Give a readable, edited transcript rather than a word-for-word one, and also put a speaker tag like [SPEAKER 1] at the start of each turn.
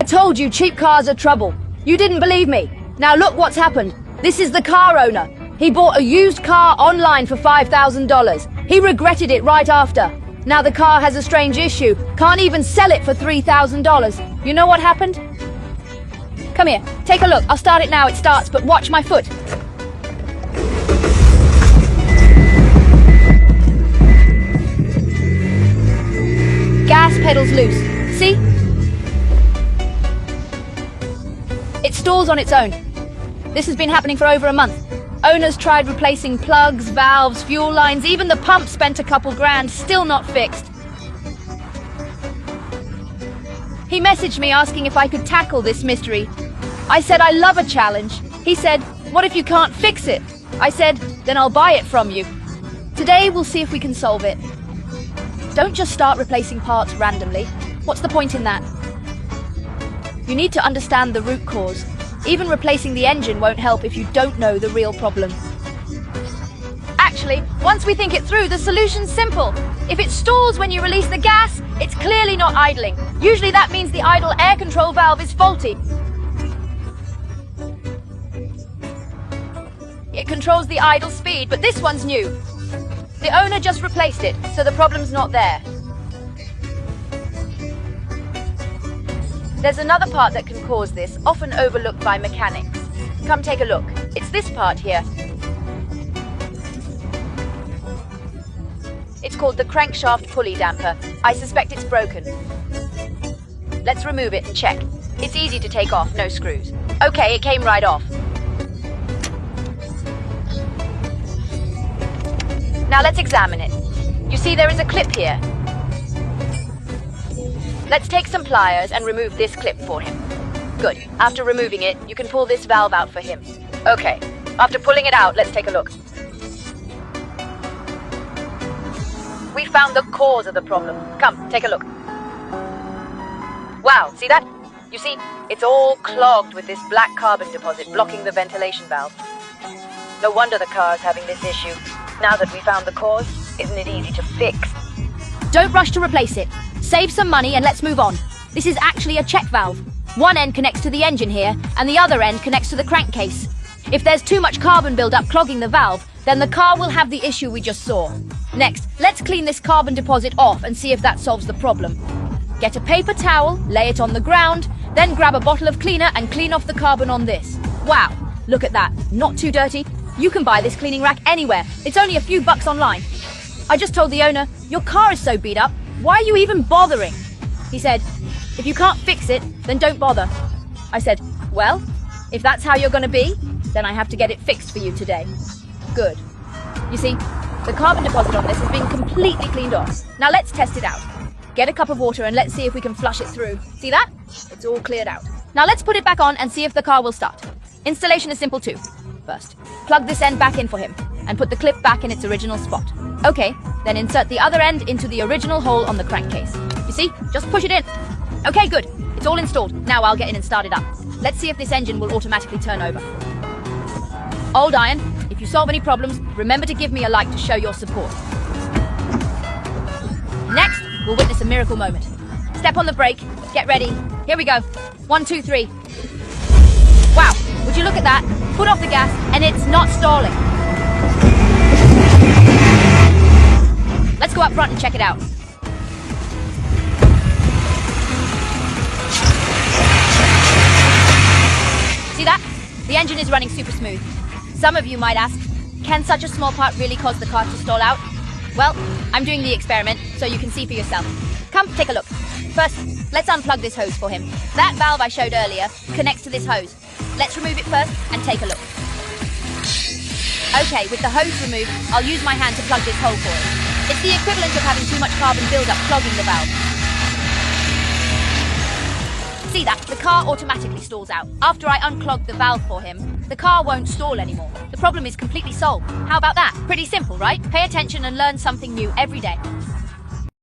[SPEAKER 1] told you cheap cars are trouble. You didn't believe me. Now look what's happened. This is the car owner. He bought a used car online for $5,000. He regretted it right after. Now the car has a strange issue. Can't even sell it for $3,000. You know what happened? Come here, take a look. I'll start it now. It starts, but watch my foot. Gas pedal's loose. See? It stalls on its own. This has been happening for over a month. Owners tried replacing plugs, valves, fuel lines, even the pump spent a couple grand, still not fixed. He messaged me asking if I could tackle this mystery. I said I love a challenge. He said, what if you can't fix it? I said, then I'll buy it from you. Today we'll see if we can solve it. Don't just start replacing parts randomly. What's the point in that? You need to understand the root cause. Even replacing the engine won't help if you don't know the real problem. Actually, once we think it through, the solution's simple. If it stalls when you release the gas, it's clearly not idling. Usually that means the idle air control valve is faulty. It controls the idle speed, but this one's new. The owner just replaced it, so the problem's not there. There's another part that can cause this, often overlooked by mechanics. Come take a look. It's this part here. It's called the crankshaft pulley damper. I suspect it's broken. Let's remove it and check. It's easy to take off, no screws. Okay, it came right off. Now let's examine it. You see there is a clip here. Let's take some pliers and remove this clip for him. Good. After removing it, you can pull this valve out for him. Okay. After pulling it out, let's take a look. We found the cause of the problem. Come, take a look. Wow, see that? You see, it's all clogged with this black carbon deposit blocking the ventilation valve. No wonder the car's having this issue. Now that we found the cause, isn't it easy to fix?
[SPEAKER 2] Don't rush to replace it. Save some money and let's move on. This is actually a check valve. One end connects to the engine here, and the other end connects to the crankcase. If there's too much carbon buildup clogging the valve, then the car will have the issue we just saw. Next, let's clean this carbon deposit off and see if that solves the problem. Get a paper towel, lay it on the ground, then grab a bottle of cleaner and clean off the carbon on this. Wow, look at that. Not too dirty. You can buy this cleaning rack anywhere. It's only a few bucks online. I just told the owner, your car is so beat up, why are you even bothering? He said, if you can't fix it, then don't bother. I said, well, if that's how you're gonna be, then I have to get it fixed for you today. Good. You see, the carbon deposit on this has been completely cleaned off. Now let's test it out. Get a cup of water and let's see if we can flush it through. See that? It's all cleared out. Now let's put it back on and see if the car will start. Installation is simple too. First, plug this end back in for him and put the clip back in its original spot. Okay, then insert the other end into the original hole on the crankcase. You see? Just push it in. Okay, good. It's all installed. Now I'll get in and start it up. Let's see if this engine will automatically turn over. Old Iron, if you solve any problems, remember to give me a like to show your support. Next, we'll witness a miracle moment. Step on the brake. Get ready. Here we go. 1, 2, 3. Wow, would you look at that? Put off the gas, and it's not stalling. Let's go up front and check it out. See that? The engine is running super smooth. Some of you might ask, can such a small part really cause the car to stall out? Well, I'm doing the experiment, so you can see for yourself. Come, take a look. First, let's unplug this hose for him. That valve I showed earlier connects to this hose. Let's remove it first and take a look. Okay, with the hose removed, I'll use my hand to plug this hole for it. It's the equivalent of having too much carbon buildup clogging the valve. See that? The car automatically stalls out. After I unclog the valve for him, the car won't stall anymore. The problem is completely solved. How about that? Pretty simple, right? Pay attention and learn something new every day.